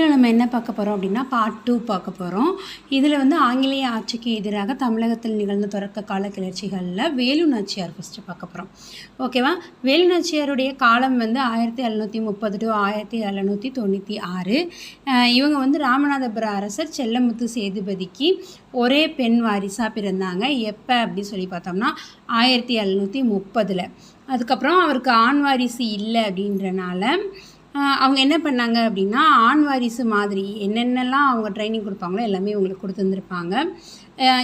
இதில் நம்ம என்ன பார்க்க போகிறோம் அப்படின்னா பார்ட் 2 பார்க்க போகிறோம். இதில் வந்து ஆங்கிலேய ஆட்சிக்கு எதிராக தமிழகத்தில் நிகழ்ந்த தொடக்க கால கிளர்ச்சிகளில் வேலு நாச்சியார் ஃபஸ்ட்டு பார்க்க போகிறோம். ஓகேவா? வேலு நாச்சியாருடைய காலம் வந்து 1730 to 1796. இவங்க வந்து ராமநாதபுர அரசர் செல்லமுத்து சேதுபதிக்கு ஒரே பெண் வாரிசாக பிறந்தாங்க. எப்போ அப்படி சொல்லி பார்த்தோம்னா 1730. அதுக்கப்புறம் அவருக்கு ஆண் வாரிசு இல்லை அப்படின்றனால அவங்க என்ன பண்ணாங்க அப்படின்னா ஆண் வாரிசு மாதிரி என்னென்னலாம் அவங்க ட்ரைனிங் கொடுப்பாங்களோ எல்லாமே இவங்களுக்கு கொடுத்துருந்துருப்பாங்க.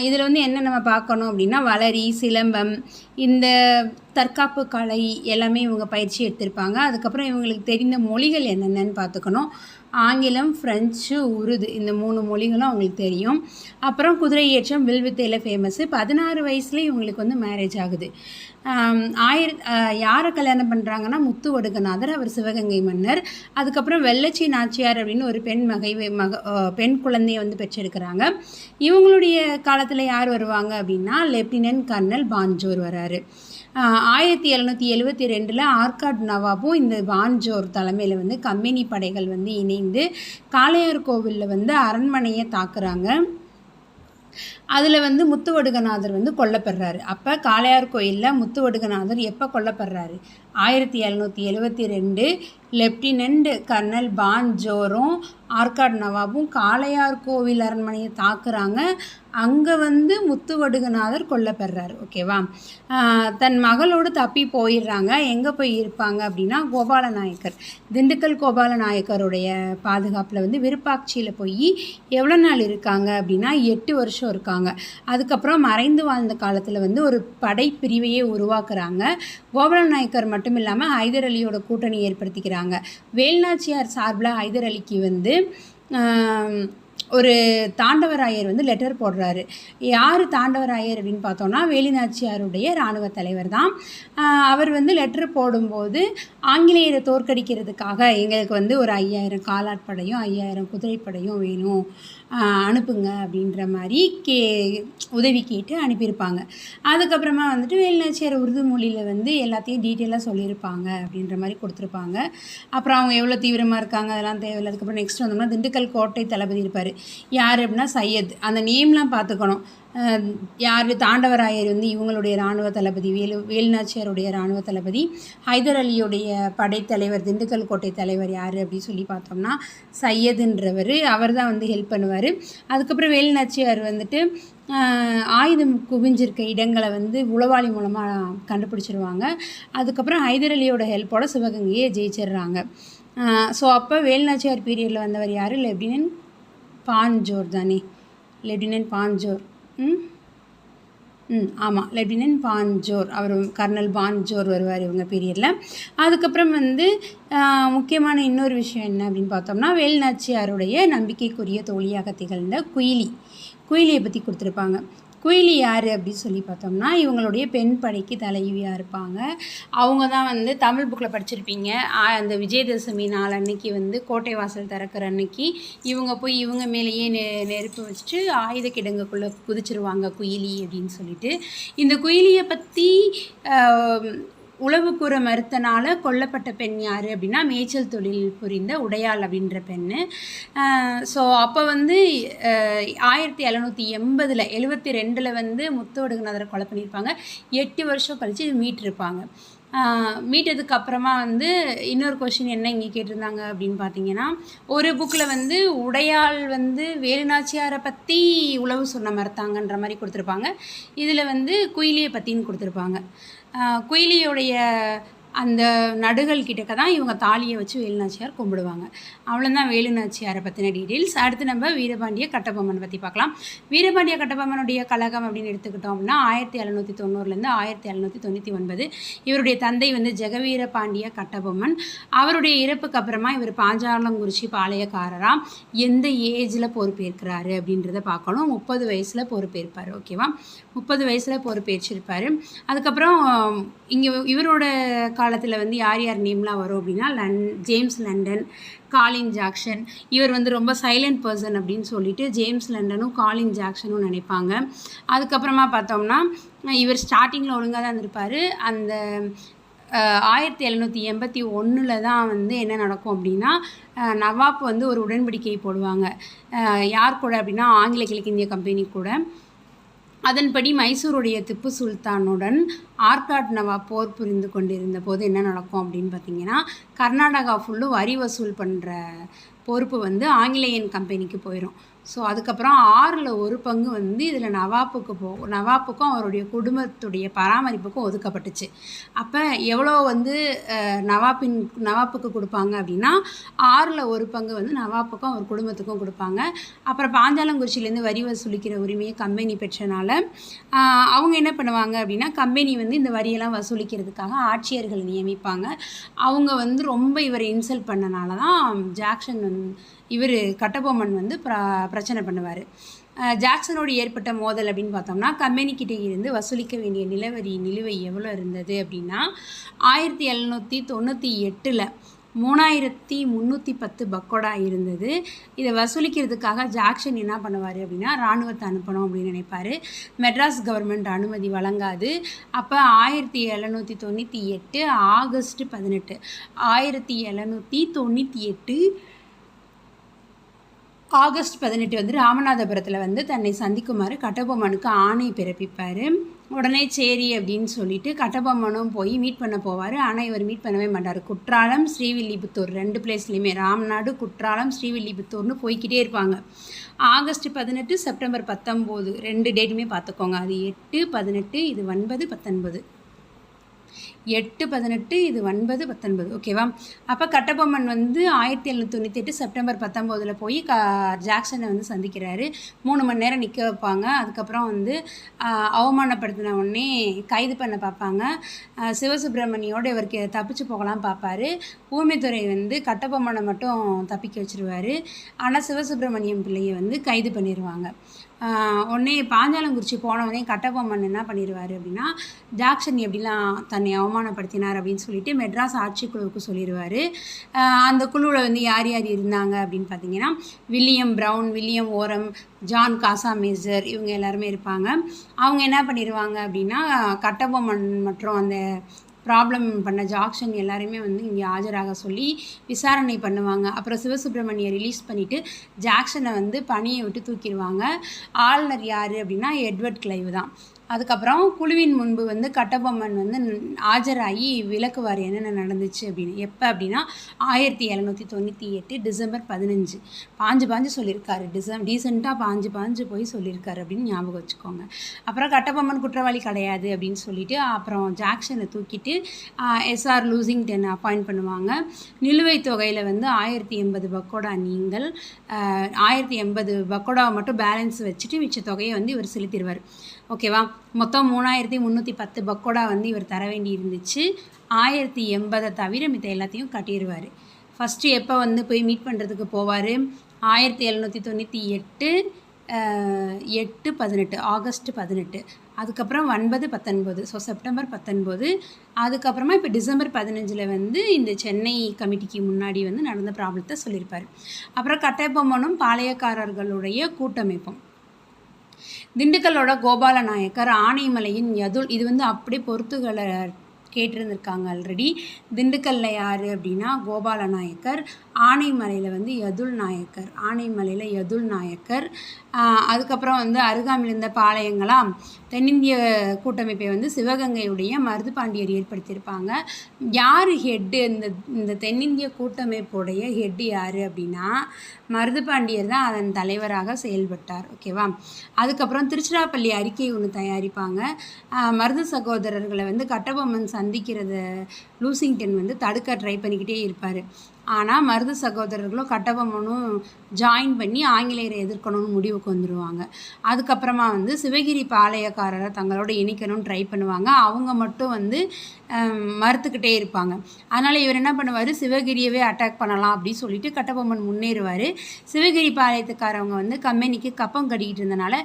இதில் வந்து என்ன நம்ம பார்க்கணும் அப்படின்னா வளரி, சிலம்பம், இந்த தற்காப்பு கலை எல்லாமே இவங்க பயிற்சி எடுத்திருப்பாங்க. அதுக்கப்புறம் இவங்களுக்கு தெரிந்த மொழிகள் என்னென்னு பார்த்துக்கணும். ஆங்கிலம், ஃப்ரெஞ்சு, உருது இந்த 3 மொழிகளும் அவங்களுக்கு தெரியும். அப்புறம் குதிரை ஏற்றம், வில் வித்தையில் ஃபேமஸ்ஸு. 16 வயசுலேயே இவங்களுக்கு வந்து மேரேஜ் ஆகுது. யாரை கல்யாணம் பண்ணுறாங்கன்னா முத்து வடுகநாதர், அவர் சிவகங்கை மன்னர். அதுக்கப்புறம் வெள்ளச்சி நாச்சியார் அப்படின்னு ஒரு பெண் குழந்தையை வந்து பெற்றெடுக்கிறாங்க. இவங்களுடைய காலத்தில் யார் வருவாங்க அப்படின்னா லெப்டினன்ட் கர்னல் பான்ஜோர் வராரு. 1772 ஆர்காட் நவாபும் இந்த பான்ஜோர் தலைமையில் வந்து கம்பெனி படைகள் வந்து இணைந்து காளையார் கோவிலில் வந்து அரண்மனையை தாக்குறாங்க. அதில் வந்து முத்துவடுகநாதர் வந்து கொல்லப்படுறாரு. அப்போ காளையார் கோயிலில் முத்துவடுகநாதர் எப்போ கொல்லப்படுறாரு? 1772 லெப்டினன்ட் கர்னல் பான்ஜோரும் ஆர்காட் நவாபும் காளையார் கோவில் அரண்மனையை தாக்குறாங்க. அங்கே வந்து முத்துவடுகநாதர் கொல்லப்படுறாரு. ஓகேவா? தன் மகளோடு தப்பி போயிடுறாங்க. எங்கே போய் இருப்பாங்க அப்படின்னா கோபாலநாயக்கர், திண்டுக்கல் கோபாலநாயக்கருடைய பாதுகாப்பில் வந்து விருப்பாட்சியில் போய் எவ்வளோ நாள் இருக்காங்க அப்படின்னா 8 வருஷம் இருக்காங்க. அதுக்கப்புறம் மறைந்து வாழ்ந்த காலத்தில் வந்து ஒரு படைப்பிரிவையே உருவாக்குறாங்க. கோபாலநாயக்கர் மட்டும் இல்லாமல் ஹைதர் அலியோட கூட்டணி ஏற்படுத்திக்கிறாங்க. வேலுநாச்சியார் சார்பில் ஹைதர் அலிக்கு வந்து ஒரு தாண்டவராயர் வந்து லெட்டர் போடுறாரு. யார் தாண்டவராயர் அப்படின்னு பார்த்தோன்னா வேலுநாச்சியாருடைய இராணுவ தலைவர் தான். அவர் வந்து லெட்டர் போடும்போது ஆங்கிலேயரை தோற்கடிக்கிறதுக்காக எங்களுக்கு வந்து ஒரு 5000 காலாட்படையும் 5000 குதிரைப்படையும் வேணும், அனுப்புங்க அப்படின்ற மாதிரி உதவி கேட்டு அனுப்பியிருப்பாங்க. அதுக்கப்புறமா வந்துட்டு வேலுநாச்சியார் உருது மொழியில் வந்து எல்லாத்தையும் டீட்டெயிலாக சொல்லியிருப்பாங்க அப்படின்ற மாதிரி கொடுத்துருப்பாங்க. அப்புறம் அவங்க எவ்வளோ தீவிரமாக இருக்காங்க அதெல்லாம் தேவையில்லை. அதுக்கப்புறம் நெக்ஸ்ட் வந்தோம்னா திண்டுக்கல் கோட்டை தளபதி இருப்பார். யார் அப்படின்னா சையத். அந்த நேம்லாம் பார்த்துக்கணும். யார்? தாண்டவராயர் வந்து இவங்களுடைய இராணுவ தளபதி, வேலுநாச்சியாருடைய இராணுவ தளபதி. ஹைதர் அலியுடைய படைத்தலைவர், திண்டுக்கல் கோட்டை தலைவர் யார் அப்படின்னு சொல்லி பார்த்தோம்னா சையதுன்றவர். அவர் தான் வந்து ஹெல்ப் பண்ணுவார். அதுக்கப்புறம் வேலுநாச்சியார் வந்துட்டு ஆயுதம் குவிஞ்சிருக்க இடங்களை வந்து உளவாளி மூலமாக கண்டுபிடிச்சிருவாங்க. அதுக்கப்புறம் ஹைதர் அலியோட ஹெல்ப்போட சிவகங்கையை ஜெயிச்சிடுறாங்க. ஸோ அப்போ வேலுநாச்சியார் பீரியடில் வந்தவர் யார்? லெப்டினன்ட் பான்ஜோர் தானே? லெப்டினன்ட் பான்ஜோர். ஆமாம், லெப்டினன்ட் பான்ஜோர். அவர் கர்னல் பான்ஜோர் வருவார் இவங்க பீரியடில். அதுக்கப்புறம் வந்து முக்கியமான இன்னொரு விஷயம் என்ன அப்படின்னு பார்த்தோம்னா வேலுநாச்சியாருடைய நம்பிக்கைக்குரிய தோழியாக திகழ்ந்த குயிலியை பற்றி கொடுத்துருப்பாங்க. குயிலி யார் அப்படின்னு சொல்லி பார்த்தோம்னா இவங்களுடைய பெண் படைக்கு தலைவியாக இருப்பாங்க. அவங்க தான் வந்து தமிழ் புக்கில் படிச்சிருப்பீங்க. அந்த விஜயதசமி நாள் அன்னைக்கு வந்து கோட்டை வாசல் திறக்கிற அன்னைக்கு இவங்க போய் இவங்க மேலேயே நெருப்பு வச்சுட்டு ஆயுத கிடங்குக்குள்ளே குதிச்சிருவாங்க குயிலி அப்படின்னு சொல்லிட்டு. இந்த குயிலியை பற்றி உளவு கூற மறுத்தனால கொல்லப்பட்ட பெண் யார் அப்படின்னா மேய்ச்சல் தொழில் புரிந்த உடையாள் அப்படின்ற பெண்ணு. ஸோ அப்போ வந்து 1772 வந்து முத்துவடுகநாதரை கொலை பண்ணியிருப்பாங்க. 8 வருஷம் கழித்து இது மீட்டிருப்பாங்க. மீட்டதுக்கு அப்புறமா வந்து இன்னொரு கொஷின் என்ன இங்கே கேட்டிருந்தாங்க அப்படின்னு பார்த்தீங்கன்னா ஒரு புக்கில் வந்து உடையாள் வந்து வேலுநாச்சியாரை பற்றி உளவு சொன்ன மறுத்தாங்கன்ற மாதிரி கொடுத்துருப்பாங்க. இதில் வந்து குயிலியை பற்றின்னு கொடுத்துருப்பாங்க. குயிலியோடைய அந்த நடுகள் கிட்டக்க தான் இவங்க தாலியை வச்சு வேலுநாச்சியார் கும்பிடுவாங்க. அவ்வளோதான் வேலுநாச்சியாரை பற்றின டீட்டெயில்ஸ். அடுத்து நம்ம வீரபாண்டிய கட்டபொம்மன் பற்றி பார்க்கலாம். வீரபாண்டிய கட்டபொம்மனுடைய கழகம் அப்படின்னு எடுத்துக்கிட்டோம் அப்படின்னா 1790 1799. இவருடைய தந்தை வந்து ஜெகவீர பாண்டிய கட்டபொம்மன். அவருடைய இறப்புக்கு அப்புறமா இவர் பாஞ்சாலங்குறிச்சி பாளையக்காரராக எந்த ஏஜில் பொறுப்பேற்கிறாரு அப்படின்றத பார்க்கணும். 30 வயசில் பொறுப்பேற்பார். ஓகேவா? 30 வயசில் பொறுப்பேற்றிருப்பார். அதுக்கப்புறம் இங்கே இவரோட காலத்தில் வந்து யார் நேம்லாம் வரும் அப்படின்னா ஜேம்ஸ் லண்டன், காலின் ஜாக்சன். இவர் வந்து ரொம்ப சைலண்ட் பர்சன் அப்படின்னு சொல்லிட்டு ஜேம்ஸ் லண்டனும் காலின் ஜாக்சனும் நினைப்பாங்க. அதுக்கப்புறமா பார்த்தோம்னா இவர் ஸ்டார்டிங்கில் ஒழுங்காக தான் இருந்திருப்பார். அந்த 1781 தான் வந்து என்ன நடக்கும் அப்படின்னா, நவாப் வந்து ஒரு உடன்படிக்கை போடுவாங்க. யார் கூட அப்படின்னா, ஆங்கில கிழக்கிந்திய கம்பெனி கூட. அதன்படி மைசூருடைய திப்பு சுல்தானுடன் ஆர்காட் நவாப் போர் புரிந்து கொண்டிருந்த போது என்ன நடக்கும் அப்படின்னு பார்த்தீங்கன்னா, கர்நாடகா ஃபுல்லும் வரி வசூல் பண்ணுற பொறுப்பு வந்து ஆங்கிலேயன் கம்பெனிக்கு போயிடும். ஸோ அதுக்கப்புறம் 1/6 பங்கு வந்து இதில் நவாப்புக்கும் அவருடைய குடும்பத்துடைய பராமரிப்புக்கும் ஒதுக்கப்பட்டுச்சு. அப்போ எவ்வளோ வந்து நவாப்புக்கு கொடுப்பாங்க அப்படின்னா, 1/6 பங்கு வந்து நவாப்புக்கும் அவர் குடும்பத்துக்கும் கொடுப்பாங்க. அப்புறம் பாஞ்சாலங்குறிச்சியிலேருந்து வரி வசூலிக்கிற உரிமையை கம்பெனி பெற்றனால அவங்க என்ன பண்ணுவாங்க அப்படின்னா, கம்பெனி வந்து இந்த வரியெல்லாம் வசூலிக்கிறதுக்காக ஆட்சியர்கள் நியமிப்பாங்க. அவங்க வந்து ரொம்ப இவரை இன்சல்ட் பண்ணனால தான் கட்டபொம்மன் வந்து பிரச்சனை பண்ணுவார். ஜாக்சனோடு ஏற்பட்ட மோதல் அப்படின்னு பார்த்தோம்னா, கம்பெனிக்கிட்டே இருந்து வசூலிக்க வேண்டிய நிலுவை எவ்வளோ இருந்தது அப்படின்னா, 1798 3310 பக்கோடா இருந்தது. இதை வசூலிக்கிறதுக்காக ஜாக்சன் என்ன பண்ணுவார் அப்படின்னா, இராணுவத்தை அனுப்பணும் அப்படின்னு நினைப்பார். மெட்ராஸ் கவர்மெண்ட் அனுமதி வழங்காது. அப்போ 1798 ஆகஸ்ட் 18 ஆகஸ்ட் 18 வந்து ராமநாதபுரத்தில் வந்து தன்னை சந்திக்குமாறு கட்டபொம்மனுக்கு ஆணை பிறப்பிப்பார். உடனே சரி அப்படின்னு சொல்லிட்டு கட்டபொம்மனும் போய் மீட் பண்ண போவார். ஆனால் இவர் மீட் பண்ணவே மாட்டார். குற்றாலம், ஸ்ரீவில்லிபுத்தூர் 2 பிளேஸ்லையுமே ராம்நாடு, குற்றாலம், ஸ்ரீவில்லிபுத்தூர்னு போய்கிட்டே இருப்பாங்க. ஆகஸ்ட் 18 செப்டம்பர் 19 2 டேட்டுமே பார்த்துக்கோங்க. அது 8, 18, இது 9, 19. 8, 18, இது 9, 19. ஓகேவா? அப்போ கட்டபொம்மன் வந்து 1798 செப்டம்பர் 19 போய் ஜாக்சனை வந்து சந்திக்கிறாரு. 3 மணி நேரம் நிற்க வைப்பாங்க. அதுக்கப்புறம் வந்து அவமானப்படுத்தின உடனே கைது பண்ண பார்ப்பாங்க. சிவசுப்பிரமணியோடு இவருக்கு தப்பிச்சு போகலாம் பார்ப்பாரு. ஊமைத்துறை வந்து கட்டபொம்மனை மட்டும் தப்பிக்க வச்சுருவார். ஆனால் சிவசுப்பிரமணியம் பிள்ளையை வந்து கைது பண்ணிடுவாங்க. உடனே பாஞ்சாலங்குறிச்சி போனவொடனே கட்டபொம்மன் என்ன பண்ணிடுவார் அப்படின்னா, ஜாக்சன் எப்படிலாம் தன்னை அவமானப்படுத்தினார் அப்படின்னு சொல்லிட்டு மெட்ராஸ் ஆட்சிக்குழுவுக்கு சொல்லிடுவார். அந்த குழுவில் வந்து யார் இருந்தாங்க அப்படின்னு பார்த்தீங்கன்னா, வில்லியம் ப்ரவுன், வில்லியம் ஓரம், ஜான் காசாமேசர் இவங்க எல்லாருமே இருப்பாங்க. அவங்க என்ன பண்ணிடுவாங்க அப்படின்னா, கட்டபொம்மன் மற்றும் அந்த ப்ராப்ளம் பண்ண ஜாக்சன் எல்லாருமே வந்து இங்கே ஆஜராக சொல்லி விசாரணை பண்ணுவாங்க. அப்புறம் சிவசுப்பிரமணியை ரிலீஸ் பண்ணிவிட்டு ஜாக்சனை வந்து பணியை விட்டு தூக்கிடுவாங்க. ஆளுநர் யார் அப்படின்னா எட்வர்ட் கிளைவ் தான். அதுக்கப்புறம் குழுவின் முன்பு வந்து கட்டபொம்மன் வந்து ஆஜராகி விளக்குவார் என்னென்ன நடந்துச்சு அப்படின்னு. எப்போ அப்படின்னா 1798 டிசம்பர் 15. பாஞ்சு சொல்லியிருக்காரு. டீசெண்டாக பாஞ்சு போய் சொல்லியிருக்காரு அப்படின்னு ஞாபகம் வச்சுக்கோங்க. அப்புறம் கட்டபொம்மன் குற்றவாளி கிடையாது அப்படின்னு சொல்லிட்டு அப்புறம் ஜாக்சனை தூக்கிட்டு எஸ்ஆர் லூசிங்டன் அப்பாயிண்ட் பண்ணுவாங்க. நிலுவைத் தொகையில் வந்து 1080 பக்கோடா 1080 பக்கோடாவை மட்டும் பேலன்ஸ் வச்சுட்டு மிச்ச தொகையை வந்து இவர் செலுத்திடுவார். ஓகேவா? மொத்தம் 3310 பக்கோடா வந்து இவர் தர வேண்டி இருந்துச்சு. 1080 தவிர மித்த எல்லாத்தையும் கட்டிடுவார். ஃபஸ்ட்டு எப்போ வந்து போய் மீட் பண்ணுறதுக்கு போவார்? 1798 8-18 ஆகஸ்ட் 18. அதுக்கப்புறம் 9-19 ஸோ செப்டம்பர் 19. அதுக்கப்புறமா இப்போ டிசம்பர் 15 வந்து இந்த சென்னை கமிட்டிக்கு முன்னாடி வந்து நடந்த ப்ராப்ளத்தை சொல்லியிருப்பார். அப்புறம் கட்டபொம்மனும் பாளையக்காரர்களுடைய கூட்டமைப்பும். திண்டுக்கல்லோட கோபால நாயக்கர், ஆனைமலையின் யதுல், இது வந்து அப்படியே பொறுத்துகளை கேட்டிருந்திருக்காங்க ஆல்ரெடி. திண்டுக்கல்லில் யார் அப்படின்னா கோபால நாயக்கர், ஆனைமலையில் வந்து யதுல் நாயக்கர். அதுக்கப்புறம் வந்து அருகாமையில் இருந்த பாளையங்களாம் தென்னிந்திய கூட்டமைப்பை வந்து சிவகங்கையுடைய மருதுபாண்டியர் ஏற்படுத்தியிருப்பாங்க. யார் ஹெட்டு? இந்த தென்னிந்திய கூட்டமைப்புடைய ஹெட்டு யார் அப்படின்னா மருதுபாண்டியர் தான் அதன் தலைவராக செயல்பட்டார். ஓகேவா? அதுக்கப்புறம் திருச்சிராப்பள்ளி அறிக்கை ஒன்று தயாரிப்பாங்க. மருது சகோதரர்களை வந்து கட்டபொம்மன் சந்திக்கிறத லூசிங்டன் வந்து தடுக்க ட்ரை பண்ணிக்கிட்டே இருப்பார். ஆனால் மருது சகோதரர்களும் கட்டபொம்மனும் ஜாயின் பண்ணி ஆங்கிலேயரை எதிர்க்கணும்னு முடிவுக்கு வந்துடுவாங்க. அதுக்கப்புறமா வந்து சிவகிரி பாளையக்காரரை தங்களோட இணைக்கணும்னு ட்ரை பண்ணுவாங்க. அவங்க மட்டும் வந்து மறுத்துக்கிட்டே இருப்பாங்க. அதனால் இவர் என்ன பண்ணுவார்? சிவகிரியவே அட்டாக் பண்ணலாம் அப்படின்னு சொல்லிட்டு கட்டபொம்மன் முன்னேறுவார். சிவகிரி பாளையத்துக்காரவங்க வந்து கம்பெனிக்கு கப்பம் கட்டிக்கிட்டு இருந்தனால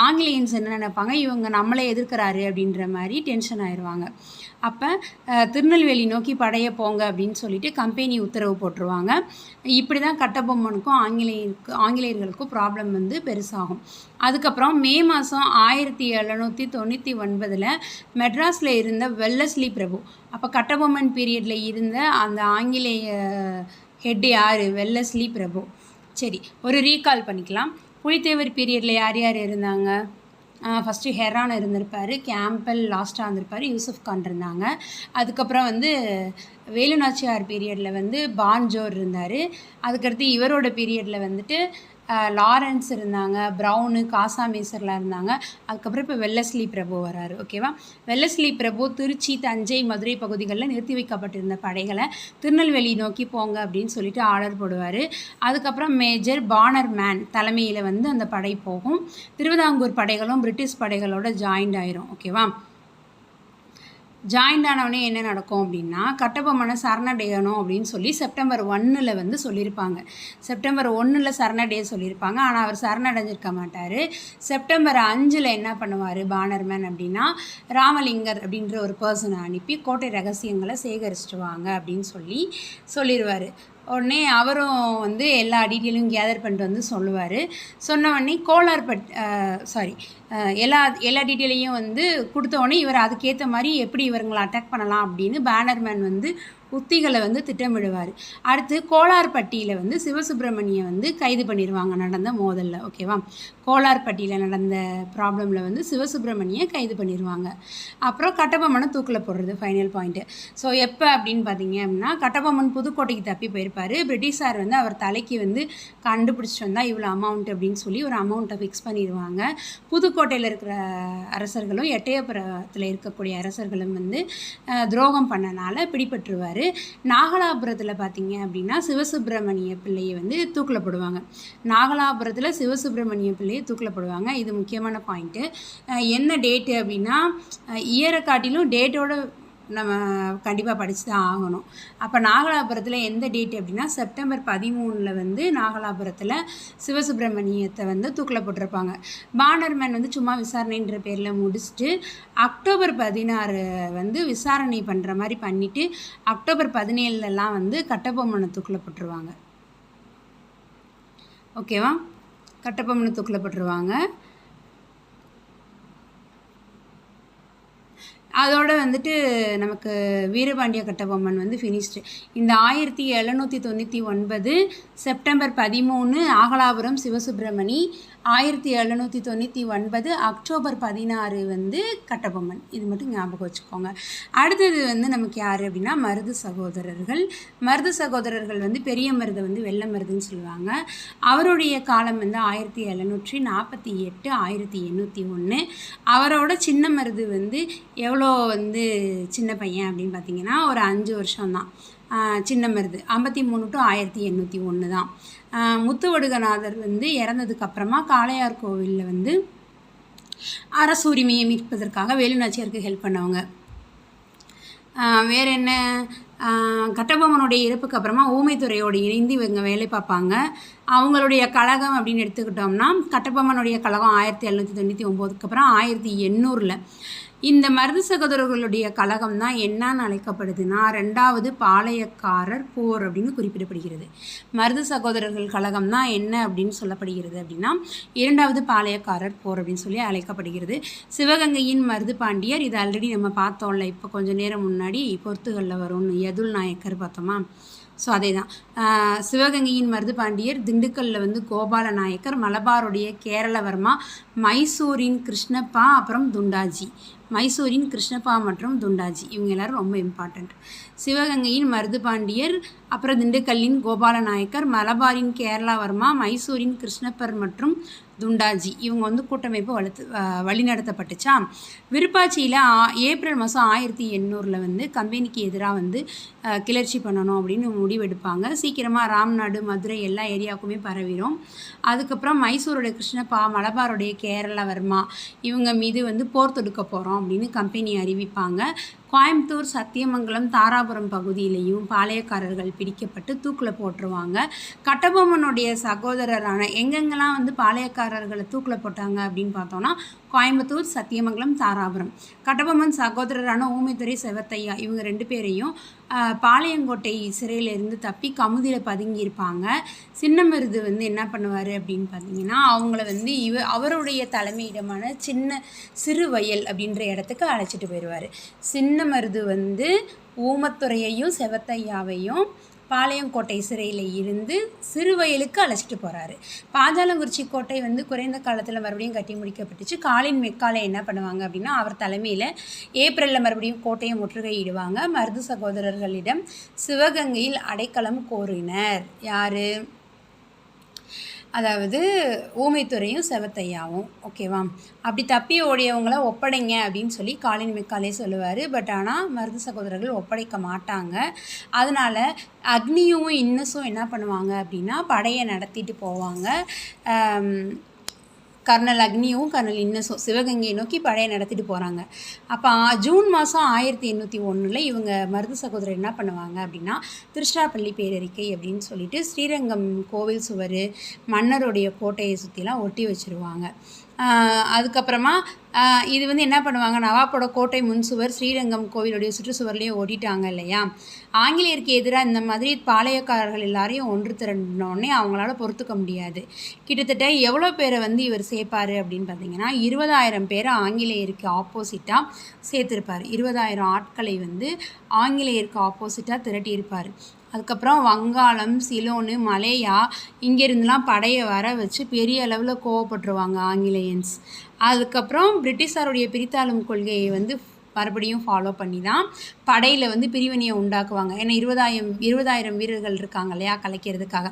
ஆங்கிலேயன்ஸ் என்ன நினைப்பாங்க, இவங்க நம்மளை எதிர்க்கிறாரு அப்படின்ற மாதிரி டென்ஷன் ஆயிடுவாங்க. அப்போ திருநெல்வேலி நோக்கி படைய போங்க அப்படின்னு சொல்லிட்டு கம்பெனி உத்தரவு போட்டுருவாங்க. இப்படி தான் கட்டபொம்மனுக்கும் ஆங்கிலேயர்களுக்கும் ப்ராப்ளம் வந்து பெருசாகும். அதுக்கப்புறம் மே மாதம் 1799 மெட்ராஸில் இருந்த வெல்லஸ்லி பிரபு, அப்போ கட்டபொம்மன் பீரியடில் இருந்த அந்த ஆங்கிலேய ஹெட் யார்? வெல்லஸ்லி பிரபு. சரி, ஒரு ரீகால் பண்ணிக்கலாம். புலித்தேவர் பீரியடில் யார் யார் இருந்தாங்க? ஃபஸ்ட்டு ஹெரான் இருந்திருப்பார், கேம்பல் லாஸ்ட்டாக இருந்திருப்பார், யூசுஃப் கான் இருந்தாங்க. அதுக்கப்புறம் வந்து வேலு நாச்சியார் பீரியடில் வந்து பான்ஜோர் இருந்தார். அதுக்கடுத்து இவரோட பீரியடில் வந்துட்டு லாரன்ஸ் இருந்தாங்க, ப்ரௌனு, காசாமேசர்லாம் இருந்தாங்க. அதுக்கப்புறம் இப்போ வெல்லஸ்லி பிரபு வராரு. ஓகேவா? வெல்லஸ்லி பிரபு திருச்சி, தஞ்சை, மதுரை பகுதிகளில் நிறுத்தி வைக்கப்பட்டிருந்த படைகளை திருநெல்வேலி நோக்கி போங்க அப்படின்னு சொல்லிட்டு ஆர்டர் போடுவார். அதுக்கப்புறம் மேஜர் பானர்மேன் தலைமையில் வந்து அந்த படை போகும். திருவிதாங்கூர் படைகளும் பிரிட்டிஷ் படைகளோட ஜாயிண்ட் ஆயிரும். ஓகேவா? ஜாயிண்ட் ஆனவொடனே என்ன நடக்கும் அப்படின்னா, கட்டபொம்மனை சரணடையணும் அப்படின்னு சொல்லி செப்டம்பர் 1 வந்து சொல்லியிருப்பாங்க. செப்டம்பர் 1 சரணடைய சொல்லியிருப்பாங்க. ஆனால் அவர் சரணடைஞ்சிருக்க மாட்டார். செப்டம்பர் 5 என்ன பண்ணுவார் பானர்மேன் அப்படின்னா, ராமலிங்கர் அப்படின்ற ஒரு பர்சனை அனுப்பி கோட்டை ரகசியங்களை சேகரிச்சுட்டு வாங்க அப்படின்னு சொல்லிடுவார். உடனே அவரும் வந்து எல்லா டீட்டெயிலும் கேதர் பண்ணிட்டு வந்து சொல்லுவார். சொன்ன உடனே எல்லா டீட்டெயிலையும் வந்து கொடுத்தோடனே இவர் அதுக்கேற்ற மாதிரி எப்படி இவங்களை அட்டாக் பண்ணலாம் அப்படின்னு பேனர்மேன் வந்து உத்திகளை வந்து திட்டமிடுவார். அடுத்து கோலார்பட்டியில் வந்து சிவசுப்பிரமணியை வந்து கைது பண்ணிடுவாங்க நடந்த மோதலில். ஓகேவா? கோலார்பட்டியில் நடந்த ப்ராப்ளமில் வந்து சிவசுப்பிரமணியை கைது பண்ணிடுவாங்க. அப்புறம் கட்டபொம்மனை தூக்கில் போடுறது ஃபைனல் பாயிண்ட்டு. ஸோ எப்போ அப்படின்னு பார்த்தீங்க அப்படின்னா, கட்டபொம்மன் புதுக்கோட்டைக்கு தப்பி போயிருப்பார். பிரிட்டிஷார் வந்து அவர் தலைக்கு வந்து கண்டுபிடிச்சிட்டு வந்தால் இவ்வளோ அமௌண்ட் அப்படின்னு சொல்லி ஒரு அமௌண்ட்டை ஃபிக்ஸ் பண்ணிடுவாங்க. புதுக்கோட்டையில் இருக்கிற அரசர்களும் எட்டயபுரத்தில் இருக்கக்கூடிய அரசர்களும் வந்து துரோகம் பண்ணனால பிடிபட்டுருவார். நாகலாபுரத்தில் பார்த்தீங்க அப்படின்னா சிவசுப்பிரமணிய பிள்ளையை வந்து தூக்கில் போடுவாங்க. நாகலாபுரத்தில் சிவசுப்பிரமணிய பிள்ளையை தூக்கில் போடுவாங்க. இது முக்கியமான பாயிண்ட்டு. என்ன டேட்டு அப்படின்னா, இயரை காட்டிலும் டேட்டோட நம்ம கண்டிப்பாக படித்து தான் ஆகணும். அப்போ நாகலாபுரத்தில் எந்த டேட் அப்படின்னா, செப்டம்பர் 13 வந்து நாகலாபுரத்தில் சிவசுப்பிரமணியத்தை வந்து தூக்கில் போட்டிருப்பாங்க. பானர்மேன் வந்து சும்மா விசாரணைன்ற பேரில் முடிச்சுட்டு அக்டோபர் 16 வந்து விசாரணை பண்ணுற மாதிரி பண்ணிவிட்டு அக்டோபர் 17 வந்து கட்டபொம்மனை தூக்கில் போட்டுருவாங்க. ஓகேவா? கட்டபொம்மனை தூக்கில் போட்டுருவாங்க. அதோட வந்துட்டு நமக்கு வீரபாண்டிய கட்டபொம்மன் வந்து ஃபினிஷ்டு. இந்த 1799 செப்டம்பர் 13 நாகலாபுரம் சிவசுப்பிரமணி, 1799 அக்டோபர் 16 வந்து கட்டபொம்மன். இது மட்டும் ஞாபகம் வச்சுக்கோங்க. அடுத்தது வந்து நமக்கு யார் அப்படின்னா மருது சகோதரர்கள். மருது சகோதரர்கள் வந்து பெரிய மருதை வந்து வெள்ளை மருதுன்னு சொல்லுவாங்க. அவருடைய காலம் வந்து 1748 1801. அவரோட சின்ன மருது வந்து எவ்வளோ வந்து சின்ன பையன் அப்படின்னு பார்த்தீங்கன்னா ஒரு 5 வருஷம்தான் சின்ன மருது. 53 to 1801 தான். முத்துவடுகநாதர் வந்து இறந்ததுக்கப்புறமா காளையார் கோவிலில் வந்து அரசு உரிமையை மீட்பதற்காக வேலு நாச்சியாருக்கு ஹெல்ப் பண்ணவங்க. வேறு என்ன, கட்டபொம்மனுடைய இறப்புக்கு அப்புறமா ஊமைத்துறையோடு இணைந்து இவங்க வேலை பார்ப்பாங்க. அவங்களுடைய கழகம் அப்படின்னு எடுத்துக்கிட்டோம்னா, கட்டபொம்மனுடைய கழகம் 1799 அப்புறம் 1800. இந்த மருது சகோதரர்களுடைய கழகம் தான் என்னன்னு அழைக்கப்படுதுன்னா 2வது பாளையக்காரர் போர் அப்படின்னு குறிப்பிடப்படுகிறது. மருது சகோதரர்கள் கழகம் தான் என்ன அப்படின்னு சொல்லப்படுகிறது அப்படின்னா 2வது பாளையக்காரர் போர் அப்படின்னு சொல்லி அழைக்கப்படுகிறது. சிவகங்கையின் மருது பாண்டியர், இது ஆல்ரெடி நம்ம பார்த்தோம்ல இப்போ கொஞ்சம் நேரம் முன்னாடி பொறுத்துகளில் வரும்னு, யதுல் நாயக்கர் பார்த்தோமா? ஸோ அதே தான். சிவகங்கையின் மருது பாண்டியர், திண்டுக்கல்லில் வந்து கோபால நாயக்கர், மலபாருடைய கேரளவர்மா, மைசூரின் கிருஷ்ணப்பா, அப்புறம் துண்டாஜி. மைசூரின் கிருஷ்ணப்பா மற்றும் துண்டாஜி இவங்க எல்லாரும் ரொம்ப இம்பார்ட்டண்ட். சிவகங்கையின் மருது பாண்டியர், அப்புறம் திண்டுக்கல்லின் கோபால நாயக்கர், மலபாரின் கேரளாவர்மா, மைசூரின் கிருஷ்ணப்பர் மற்றும் துண்டாஜி இவங்க வந்து கூட்டமைப்பு வழிநடத்தப்பட்டுச்சா. விருப்பாட்சியில் ஏப்ரல் மாதம் 1800 வந்து கம்பெனிக்கு எதிராக வந்து கிளர்ச்சி பண்ணணும் அப்படின்னு முடிவெடுப்பாங்க. சீக்கிரமாக ராம்நாடு, மதுரை எல்லா ஏரியாவுக்குமே பரவிடும். அதுக்கப்புறம் மைசூருடைய கிருஷ்ணப்பா, மலபாருடைய கேரளவர்மா இவங்க மீது வந்து போர் தொடுக்க போகிறோம் அப்படின்னு கம்பெனி அறிவிப்பாங்க. கோயம்புத்தூர், சத்தியமங்கலம், தாராபுரம் பகுதியிலையும் பாளையக்காரர்கள் பிடிக்கப்பட்டு தூக்கில் போட்டுருவாங்க. கட்டபொம்மனுடைய சகோதரரான எங்கெங்கெல்லாம் வந்து பாளையக்காரர்களை தூக்கில் போட்டாங்க அப்படின்னு பார்த்தோன்னா, கோயம்புத்தூர், சத்தியமங்கலம், தாராபுரம். கட்டபொம்மன் சகோதரரான ஊமைத்துரை, செவத்தையா இவங்க 2 பேரையும் பாளையங்கோட்டை சிறையிலேருந்து தப்பி கமுதியில் பதுங்கியிருப்பாங்க. சின்னமருது வந்து என்ன பண்ணுவார் அப்படின்னு பார்த்தீங்கன்னா, அவங்கள வந்து அவருடைய தலைமையிடமான சிறுவயல் அப்படின்ற இடத்துக்கு அழைச்சிட்டு போயிடுவார். சின்னமருது வந்து ஊமத்துரையையும் செவத்தையாவையும் பாளையங்கோட்டை சிறையில் இருந்து சிறுவயலுக்கு அழைச்சிட்டு போகிறாரு. பாஞ்சாலங்குறிச்சி கோட்டை வந்து குறைந்த காலத்தில் மறுபடியும் கட்டி முடிக்கப்பட்டுச்சு. காலின் மெக்காலே என்ன பண்ணுவாங்க அப்படின்னா, அவர் தலைமையில் ஏப்ரலில் மறுபடியும் கோட்டையை முற்றுகையிடுவாங்க. மருது சகோதரர்களிடம் சிவகங்கையில் அடைக்கலம் கோரினர். யார்? அதாவது ஊமைத்துரையும் செவத்தையாவும். ஓகேவா? அப்படி தப்பி ஓடியவங்கள ஒப்படைங்க அப்படின்னு சொல்லி காலின் மெக்காலே சொல்லுவார். பட் ஆனால் மருது சகோதரர்கள் ஒப்படைக்க மாட்டாங்க. அதனால் அக்னியும் இன்னஸும் என்ன பண்ணுவாங்க அப்படின்னா, படையை நடத்திட்டு போவாங்க. கர்னல் அக்னியும் கர்னல் இன்னஸும் சிவகங்கையை நோக்கி படையை நடத்திட்டு போகிறாங்க. அப்போ ஜூன் மாதம் 1801 இவங்க மருது சகோதரர் என்ன பண்ணுவாங்க அப்படின்னா, திருச்சிராப்பள்ளி பேரறிக்கை அப்படின்னு சொல்லிட்டு ஸ்ரீரங்கம் கோவில் சுவர், மன்னருடைய கோட்டையை சுற்றிலாம் ஒட்டி வச்சுருவாங்க. அதுக்கப்புறமா இது வந்து என்ன பண்ணுவாங்க, நவாப்போட கோட்டை முன் சுவர் ஸ்ரீரங்கம் கோவிலுடைய சுற்றுச்சுவர்லேயும் ஓட்டிட்டாங்க இல்லையா. ஆங்கிலேயருக்கு எதிராக இந்த மாதிரி பாளையக்காரர்கள் எல்லாரையும் ஒன்று திரண்டினோடனே அவங்களால பொறுத்துக்க முடியாது. கிட்டத்தட்ட எவ்வளோ பேரை வந்து இவர் சேர்ப்பார் அப்படின்னு பார்த்தீங்கன்னா, 20,000 பேரை ஆங்கிலேயருக்கு ஆப்போசிட்டாக சேர்த்துருப்பார். 20,000 ஆட்களை வந்து ஆங்கிலேயருக்கு ஆப்போசிட்டாக திரட்டியிருப்பார். அதுக்கப்புறம் வங்காளம், சிலோனு, மலேயா இங்கேருந்துலாம் படையை வர வச்சு பெரிய அளவில் கோவப்பட்டுருவாங்க ஆங்கிலேயன்ஸ். அதுக்கப்புறம் பிரிட்டிஷாருடைய பிரித்தாளும் கொள்கையை வந்து மறுபடியும் ஃபாலோ பண்ணி தான் படையில் வந்து பிரிவினையை உண்டாக்குவாங்க. ஏன்னா 20,000 வீரர்கள் இருக்காங்க இல்லையா கலைக்கிறதுக்காக.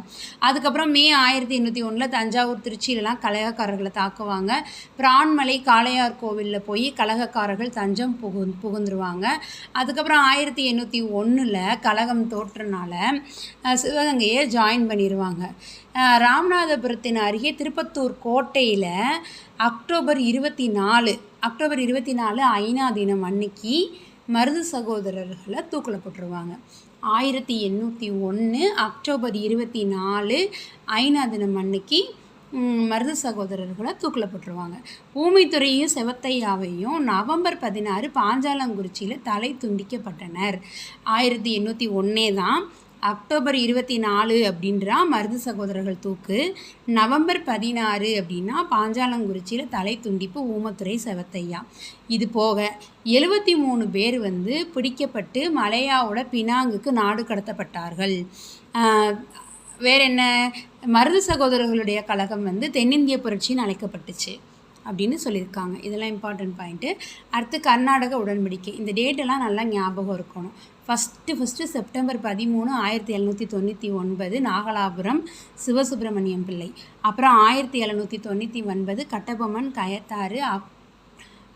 அதுக்கப்புறம் மே 1801 தஞ்சாவூர், திருச்சியிலலாம் கலகக்காரர்களை தாக்குவாங்க. பிரான்மலை காளையார் கோவிலில் போய் கலகக்காரர்கள் தஞ்சம் புகுந்துருவாங்க. அதுக்கப்புறம் 1801 கலகம் தோற்றனால சிவகங்கையை ஜாயின் பண்ணிடுவாங்க. ராமநாதபுரத்தின் அருகே திருப்பத்தூர் கோட்டையில் அக்டோபர் 24 ஐநா தினம் அன்னைக்கு மருது சகோதரர்களை தூக்கில் போட்டுருவாங்க. 1801 அக்டோபர் 24 ஐநா தினம் அன்னைக்கு மருது சகோதரர்களை தூக்கில் போட்டுருவாங்க. ஊமைத்துரையும் செவத்தையாவையும் நவம்பர் 16 பாஞ்சாலங்குறிச்சியில் தலை துண்டிக்கப்பட்டனர். 1801 தான். அக்டோபர் 24 அப்படின்றா மருது சகோதரர்கள் தூக்கு. நவம்பர் 16 அப்படின்னா பாஞ்சாலங்குறிச்சியில் தலை துண்டிப்பு ஊமத்துரை, செவத்தையா. இது போக 73 பேர் வந்து பிடிக்கப்பட்டு மலையாவோட பினாங்குக்கு நாடு கடத்தப்பட்டார்கள். வேற என்ன, மருது சகோதரர்களுடைய கழகம் வந்து தென்னிந்திய புரட்சின்னு அழைக்கப்பட்டுச்சு அப்படின்னு சொல்லியிருக்காங்க. இதெல்லாம் இம்பார்ட்டன்ட் பாயிண்ட்டு. அடுத்து கர்நாடக உடன்படிக்கை. இந்த டேட்டெல்லாம் நல்லா ஞாபகம் இருக்கணும். ஃபஸ்ட்டு செப்டம்பர் 13 1799 நாகலாபுரம் சிவசுப்பிரமணியம் பிள்ளை. அப்புறம் 1799 கட்டபொம்மன் கயத்தாறு.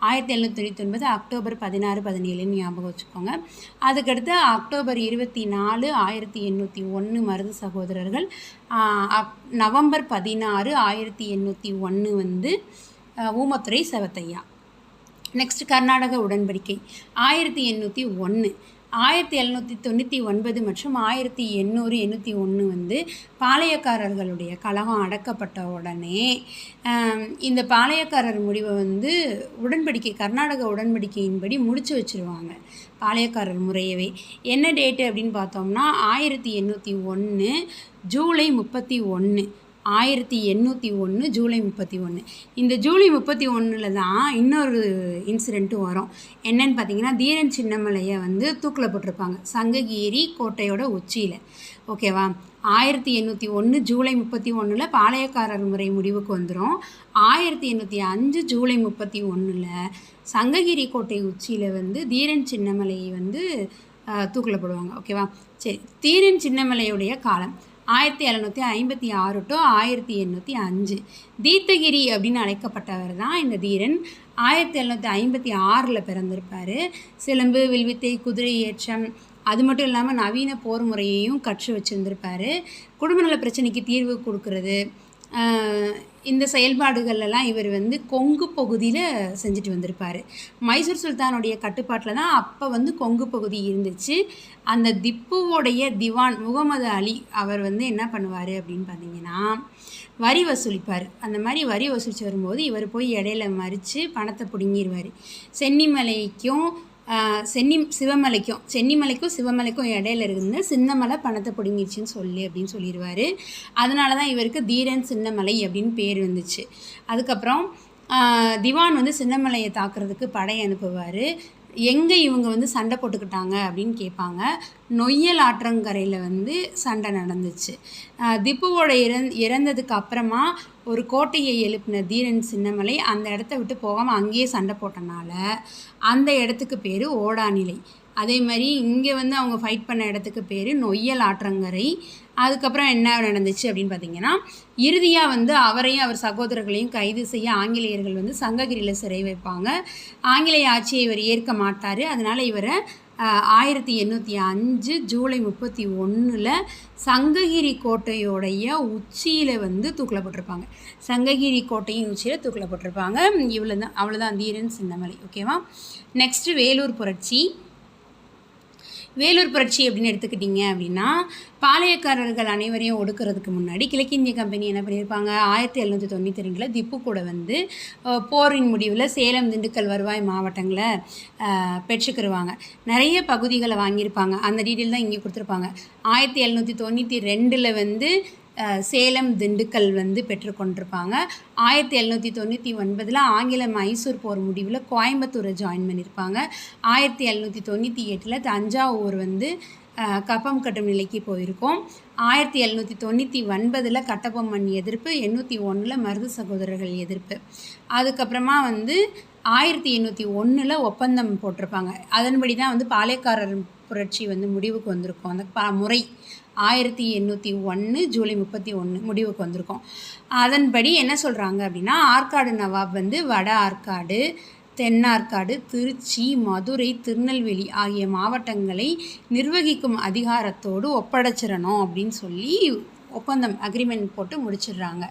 1799 அக்டோபர் 16 17 ஞாபகம் வச்சுக்கோங்க. அதுக்கடுத்து அக்டோபர் 24 1801 மருது சகோதரர்கள். நவம்பர் 16 1801 வந்து ஊமத்துரை, செவத்தையா. நெக்ஸ்ட் கர்நாடக உடன்படிக்கை 1801. 1799 மற்றும் 1801 வந்து பாளையக்காரர்களுடைய கலகம் அடக்கப்பட்ட உடனே இந்த பாளையக்காரர் முடிவை வந்து கர்நாடக உடன்படிக்கையின்படி முடிச்சு வச்சுருவாங்க. பாளையக்காரர் முறையவே என்ன டேட்டு அப்படின்னு பார்த்தோம்னா 1801 ஜூலை 31. 1801 ஜூலை 31. இந்த ஜூலை 31 தான் இன்னொரு இன்சிடெண்ட்டும் வரும். என்னன்னு பார்த்தீங்கன்னா, தீரன் சின்னமலையை வந்து தூக்கில் போட்டிருப்பாங்க சங்ககிரி கோட்டையோட உச்சியில். ஓகேவா? 1801 ஜூலை 31 பாளையக்காரர் முறை முடிவுக்கு வந்துடும். 1805 ஜூலை 31 சங்ககிரி கோட்டை உச்சியில் வந்து தீரன் சின்னமலையை வந்து தூக்கில் போடுவாங்க. ஓகேவா? சரி, தீரன் சின்னமலையுடைய காலம் 1756 to 1805. தீர்த்தகிரி அப்படின்னு அழைக்கப்பட்டவர் தான் இந்த தீரன். 1756 பிறந்திருப்பார். சிலம்பு, வில்வித்தை, குதிரை ஏற்றம், அது மட்டும் இல்லாமல் நவீன போர் முறையையும் கற்று வச்சுருந்துருப்பார். குடும்ப நல பிரச்சனைக்கு தீர்வு கொடுக்கறது, இந்த செயல்பாடுகள்லாம் இவர் வந்து கொங்கு பகுதியில் செஞ்சுட்டு வந்திருப்பார். மைசூர் சுல்தானுடைய கட்டுப்பாட்டில் தான் அப்போ வந்து கொங்கு பகுதி இருந்துச்சு. அந்த திப்புவோடைய திவான் முகமது அலி அவர் வந்து என்ன பண்ணுவார் அப்படின்னு பார்த்தீங்கன்னா, வரி வசூலிப்பார். அந்த மாதிரி வரி வசூலித்து வரும்போது இவர் போய் இடையில மறித்து பணத்தை பிடுங்கிடுவார். சென்னிமலைக்கும் சிவமலைக்கும் இடையில இருந்து சின்னமலை பணத்தை பிடுங்கிடுச்சின்னு அப்படின்னு சொல்லிடுவார். அதனால தான் இவருக்கு தீரன் சின்னமலை அப்படின்னு பேர் வந்துச்சு. அதுக்கப்புறம் திவான் வந்து சின்னமலையை தாக்குறதுக்கு படை அனுப்புவார். எங்கே இவங்க வந்து சண்டை போட்டுக்கிட்டாங்க அப்படின்னு கேட்பாங்க. நொய்யல் ஆற்றங்கரையில் வந்து சண்டை நடந்துச்சு. திப்புவோட இறந்ததுக்கு அப்புறமா ஒரு கோட்டையை எழுப்பின தீரன் சின்னமலை அந்த இடத்த விட்டு போகாமல் அங்கேயே சண்டை போட்டனால அந்த இடத்துக்கு பேர் ஓடாநிலை. அதே மாதிரி இங்கே வந்து அவங்க ஃபைட் பண்ண இடத்துக்கு பேர் நொய்யல் ஆற்றங்கரை. அதுக்கப்புறம் என்ன நடந்துச்சு அப்படின்னு பார்த்தீங்கன்னா, இறுதியாக வந்து அவரையும் அவர் சகோதரர்களையும் கைது செய்ய ஆங்கிலேயர்கள் வந்து சங்ககிரியில் சிறை வைப்பாங்க. ஆங்கிலேய ஆட்சியை இவர் ஏற்க மாட்டார். அதனால் இவரை 1805 ஜூலை 31 சங்ககிரி கோட்டையோடைய உச்சியில் வந்து தூக்கில் போட்டிருப்பாங்க. சங்ககிரி கோட்டையின் உச்சியில் தூக்கில் போட்டிருப்பாங்க. அவ்வளோதான் தீரன் சின்னமலை. ஓகேவா? நெக்ஸ்ட்டு வேலூர் புரட்சி. வேலூர் புரட்சி அப்படின்னு எடுத்துக்கிட்டிங்க அப்படின்னா, பாளையக்காரர்கள் அனைவரையும் ஒடுக்கிறதுக்கு முன்னாடி கிழக்கிந்திய கம்பெனி என்ன பண்ணியிருப்பாங்க, 1792 திப்பு கூட வந்து போரின் முடிவில் சேலம், திண்டுக்கல் வருவாய் மாவட்டங்களை பெற்றுக்கிருவாங்க. நிறைய பகுதிகளை வாங்கியிருப்பாங்க. அந்த டீட்டெயில் தான் இங்கே கொடுத்துருப்பாங்க. 1792 வந்து சேலம், திண்டுக்கல் வந்து பெற்றுக்கொண்டிருப்பாங்க. 1799 ஆங்கில மைசூர் போர் முடிவில் கோயம்புத்தூரை ஜாயின் பண்ணியிருப்பாங்க. 1798 தஞ்சாவூர் வந்து கப்பம் கட்டும் நிலைக்கு போயிருக்கோம். 1799 கட்டபொம்மன் எதிர்ப்பு, 801 மருது சகோதரர்கள் எதிர்ப்பு. அதுக்கப்புறமா வந்து 1801 ஒப்பந்தம் போட்டிருப்பாங்க. அதன்படி தான் வந்து பாளையக்காரர் புரட்சி வந்து முடிவுக்கு வந்திருக்கும். அந்த முறை 1801 ஜூலை 31 முடிவுக்கு வந்திருக்கோம். அதன்படி என்ன சொல்கிறாங்க அப்படின்னா, ஆற்காடு நவாப் வந்து வட ஆற்காடு, தென்னார்காடு, திருச்சி, மதுரை, திருநெல்வேலி ஆகிய மாவட்டங்களை நிர்வகிக்கும் அதிகாரத்தோடு ஒப்படைச்சிடணும் அப்படின்னு சொல்லி ஒப்பந்தம் அக்ரிமெண்ட் போட்டு முடிச்சிடுறாங்க.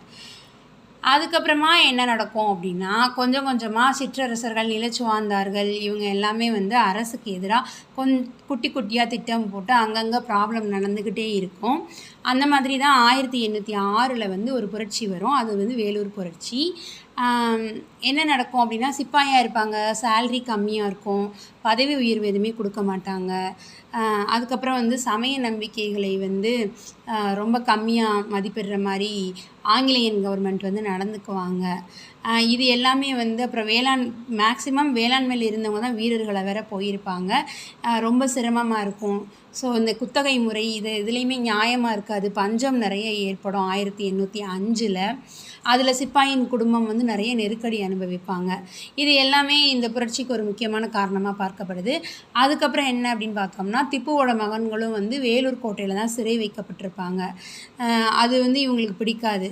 அதுக்கப்புறமா என்ன நடக்கும் அப்படின்னா, கொஞ்சம் கொஞ்சமாக சிற்றரசர்கள், நிலச்சுவாந்தார்கள் இவங்க எல்லாமே வந்து அரசுக்கு எதிராக குட்டி குட்டியாக திட்டம் போட்டு அங்கங்கே ப்ராப்ளம் நடந்துக்கிட்டே இருக்கும். அந்த மாதிரி தான் 1806 வந்து ஒரு புரட்சி வரும். அது வந்து வேலூர் புரட்சி. என்ன நடக்கும் அப்படின்னா, சிப்பாயாக இருப்பாங்க, சேல்ரி கம்மியாக இருக்கும், பதவி உயர்வு எதுவுமே கொடுக்க மாட்டாங்க. அதுக்கப்புறம் வந்து சமய நம்பிக்கைகளை வந்து ரொம்ப கம்மியாக மதிப்பிடுற மாதிரி ஆங்கிலேயன் கவர்மெண்ட் வந்து நடந்துக்குவாங்க. இது எல்லாமே வந்து அப்புறம் மேக்சிமம் வேளாண்மையில் இருந்தவங்க தான் வீரர்களை வேற போயிருப்பாங்க. ரொம்ப சிரமமாக இருக்கும். ஸோ இந்த குத்தகை முறை இதுலேயுமே நியாயமாக இருக்காது. பஞ்சம் நிறைய ஏற்படும் 1805. அதில் சிப்பாயின் குடும்பம் வந்து நிறைய நெருக்கடி அனுபவிப்பாங்க. இது எல்லாமே இந்த புரட்சிக்கு ஒரு முக்கியமான காரணமாக பார்க்கப்படுது. அதுக்கப்புறம் என்ன அப்படின்னு பார்த்தோம்னா, திப்புவோட மகன்களும் வந்து வேலூர் கோட்டையில் தான் சிறை வைக்கப்பட்டிருப்பாங்க. அது வந்து இவங்களுக்கு பிடிக்காது.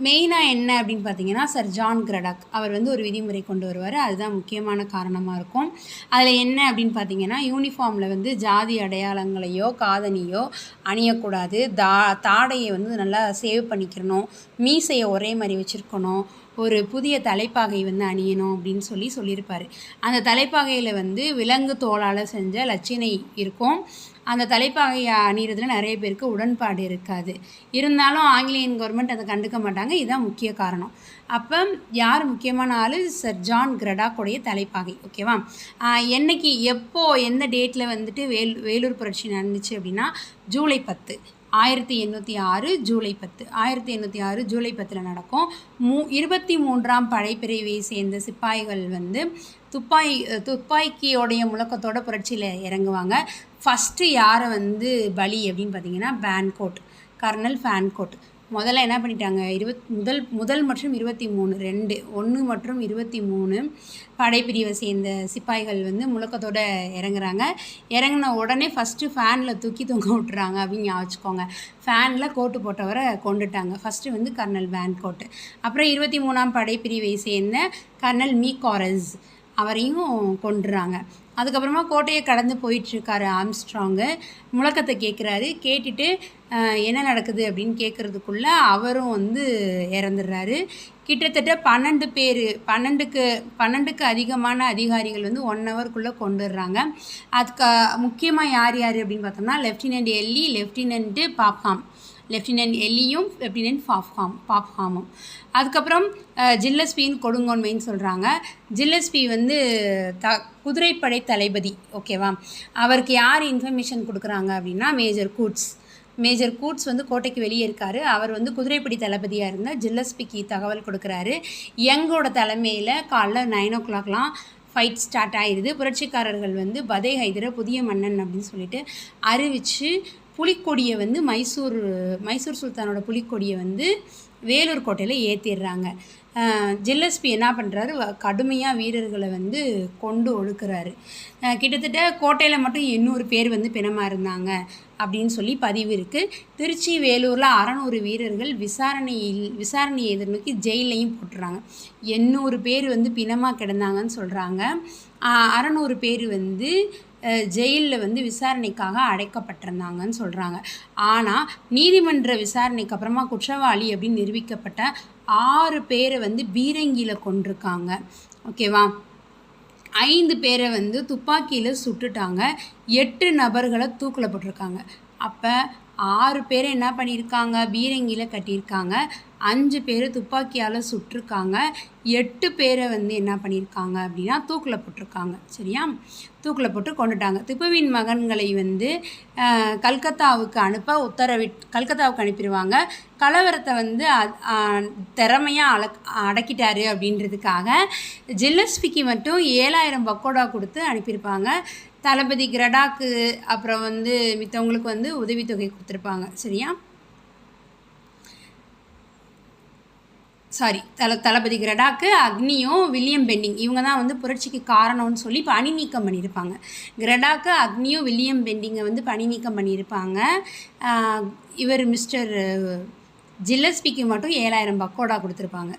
மெயினாக என்ன அப்படின்னு பார்த்தீங்கன்னா, சர் ஜான் கிரடாக் அவர் வந்து ஒரு விதிமுறை கொண்டு வருவார். அதுதான் முக்கியமான காரணமாக இருக்கும். அதில் என்ன அப்படின்னு பார்த்தீங்கன்னா, யூனிஃபார்மில் வந்து ஜாதி அடையாளங்களையோ காதணியோ அணியக்கூடாது. தாடையை வந்து நல்லா சேவ் பண்ணிக்கணும், மீசையை ஒரே மாதிரி வச்சுருக்கணும், ஒரு புதிய தலைப்பாகை வந்து அணியணும் அப்படின்னு சொல்லியிருப்பார். அந்த தலைப்பாகையில் வந்து விலங்கு தோலால் செஞ்ச லட்சணை இருக்கும். அந்த தலைப்பாகையை அணிகிறதுல நிறைய பேருக்கு உடன்பாடு இருக்காது. இருந்தாலும் ஆங்கிலேயன் கவர்மெண்ட் அதை கண்டுக்க மாட்டாங்க. இதுதான் முக்கிய காரணம். அப்போ யார் முக்கியமான ஆள், சர் ஜான் கிரடாக்குடைய தலைப்பாகை. ஓகேவா? என்னைக்கு எந்த டேட்டில் வந்துட்டு வேலூர் புரட்சி நடந்துச்சு அப்படின்னா, ஜூலை 10 1806 ஜூலை 10 1806 ஜூலை 10 நடக்கும். 23ஆம் படைப்பிரிவை சேர்ந்த சிப்பாய்கள் வந்து துப்பாக்கியோடைய முழக்கத்தோட புரட்சியில் இறங்குவாங்க. ஃபஸ்ட்டு யாரை வந்து பலி அப்படின்னு பார்த்தீங்கன்னா, கர்னல் ஃபேன்கோட். முதல்ல என்ன பண்ணிட்டாங்க, முதல் மற்றும் 23 1 மற்றும் 23 படைப்பிரிவை சேர்ந்த சிப்பாய்கள் வந்து முழக்கத்தோடு இறங்குறாங்க. இறங்கின உடனே ஃபஸ்ட்டு ஃபேனில் தூக்கி தொங்க விட்டுறாங்க அப்படின்னு ஞாபகிச்சுக்கோங்க. ஃபேனில் கோட்டு போட்டவரை கொண்டுட்டாங்க. ஃபஸ்ட்டு வந்து கர்னல் வேன்கோட். அப்புறம் 23ஆம் படைப்பிரிவை சேர்ந்த கர்னல் மீகாரஸ். அவரையும் கொன்றுறாங்க. அதுக்கப்புறமா கோட்டையை கடந்து போயிட்டுருக்காரு ஆம்ஸ்ட்ராங்கு. முழக்கத்தை கேட்குறாரு. கேட்டுட்டு என்ன நடக்குது அப்படின்னு கேட்குறதுக்குள்ளே அவரும் வந்து இறந்துடுறாரு. கிட்டத்தட்ட 12 பேர் 12க்கு அதிகமான அதிகாரிகள் வந்து 1 ஹவருக்குள்ளே கொண்டுடுறாங்க. அதுக்கு முக்கியமாக யார் யார் அப்படின்னு பார்த்தோம்னா லெஃப்டினன்ட் எல்லி, லெஃப்டினன்ட்டு பாப்ஹாம், லெஃப்டினன்ட் எல்லியும் லெஃப்டினன்ட் பாப்ஹாமும். அதுக்கப்புறம் ஜில்லஸ்பின்னு கொடுங்கோன்மைன்னு சொல்கிறாங்க. ஜில்லஸ்பி வந்து குதிரைப்படை தளபதி. ஓகேவா? அவருக்கு யார் இன்ஃபர்மேஷன் கொடுக்குறாங்க அப்படின்னா மேஜர் கூட்ஸ் வந்து கோட்டைக்கு வெளியே இருக்கார். அவர் வந்து குதிரைப்படை தளபதியாக இருந்தால் ஜில்லஸ்பிக்கு தகவல் கொடுக்குறாரு. யங்கோட தலைமையில் காலைல 9 o'clockலாம் ஃபைட் ஸ்டார்ட் ஆகிடுது. புரட்சிக்காரர்கள் வந்து பதே ஹைதரை புதிய மன்னன் அப்படின்னு சொல்லிட்டு அறிவித்து புலிக்கொடியை வந்து மைசூர் சுல்தானோட புலிக்கொடியை வந்து வேலூர் கோட்டையில் ஏற்றிடுறாங்க. ஜில்லஸ்பி என்ன பண்ணுறாரு, கடுமையாக வீரர்களை வந்து கொண்டு ஒடுக்குறாரு. கிட்டத்தட்ட கோட்டையில் மட்டும் 800 பேர் வந்து பிணமாக இருந்தாங்க அப்படின்னு சொல்லி பதிவு இருக்குது. திருச்சி வேலூரில் 600 வீரர்கள் விசாரணையை எதிர்நோக்கி ஜெயிலையும் போட்டுறாங்க. 800 பேர் வந்து பிணமாக கிடந்தாங்கன்னு சொல்கிறாங்க. 600 பேர் வந்து ஜெயிலில் வந்து விசாரணைக்காக அடைக்கப்பட்டிருந்தாங்கன்னு சொல்கிறாங்க. ஆனால் நீதிமன்ற விசாரணைக்கு அப்புறமா குற்றவாளி அப்படின்னு நிரூபிக்கப்பட்ட 6 பேரை வந்து பீரங்கியில் கொண்டிருக்காங்க. ஓகேவா? 5 பேரை வந்து துப்பாக்கியில் சுட்டுட்டாங்க. 8 நபர்களை தூக்கில் போட்டிருக்காங்க. அப்போ 6 பேரை என்ன பண்ணியிருக்காங்க, பீரங்கியில் கட்டியிருக்காங்க. 5 பேர் துப்பாக்கியால் சுட்டிருக்காங்க. 8 பேரை வந்து என்ன பண்ணியிருக்காங்க அப்படின்னா தூக்கில் போட்டிருக்காங்க. சரியா? தூக்கில் போட்டு கொண்டுட்டாங்க. திப்புவின் மகன்களை வந்து கல்கத்தாவுக்கு கல்கத்தாவுக்கு அனுப்பிடுவாங்க. கலவரத்தை வந்து திறமையாக அடக்கிட்டாரு அப்படின்றதுக்காக ஜில்லஸ்பிக்கு மட்டும் 7000 பக்கோடா கொடுத்து அனுப்பியிருப்பாங்க. தளபதி கிரடாக்கு அப்புறம் வந்து மித்தவங்களுக்கு வந்து உதவித்தொகை கொடுத்துருப்பாங்க. சரியா? தளபதி கிரடாக்கு, அக்னியும் வில்லியம் பெண்டிங் இவங்க தான் வந்து புரட்சிக்கு காரணம்னு சொல்லி பணி நீக்கம் பண்ணியிருப்பாங்க. கிரடாக்கு, அக்னியும் வில்லியம் பெண்டிங்கை வந்து பணி நீக்கம் பண்ணியிருப்பாங்க. இவர் மிஸ்டர் ஜில்லஸ்பிக்கு மட்டும் 7000 பக்கோடா கொடுத்துருப்பாங்க.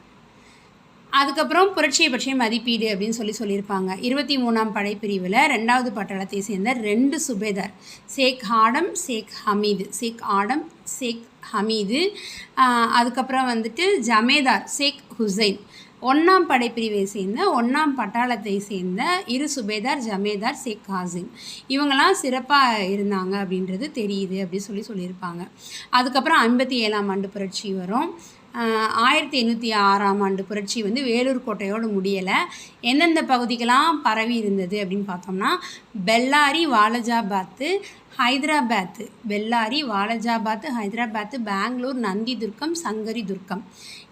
அதுக்கப்புறம் புரட்சியை பற்றிய மதிப்பீடு அப்படின்னு சொல்லியிருப்பாங்க. 23ஆம் படைப்பிரிவில் 2வது பட்டாளத்தை சேர்ந்த 2 சுபேதார், ஷேக் ஆடம், ஷேக் ஹமீது, அதுக்கப்புறம் வந்துட்டு ஜமேதார் ஷேக் ஹுசைன். 1ஆம் படைப்பிரிவை சேர்ந்த 1ஆம் பட்டாளத்தை சேர்ந்த 2 சுபேதார், ஜமேதார், ஷேக் காசிம். இவங்கெல்லாம் சிறப்பாக இருந்தாங்க அப்படின்றது தெரியுது அப்படின்னு சொல்லியிருப்பாங்க. அதுக்கப்புறம் 57ஆம் ஆண்டு புரட்சி வரும். 1806ஆம் ஆண்டு புரட்சி வந்து வேலூர் கோட்டையோடு முடியலை. எந்தெந்த பகுதிகளாம் பரவி இருந்தது அப்படின்னு பார்த்தோம்னா பெல்லாரி, வாலஜாபாத்து, ஹைதராபாத்து, பெங்களூர், நந்திதுர்க்கம், சங்கரி துர்க்கம்.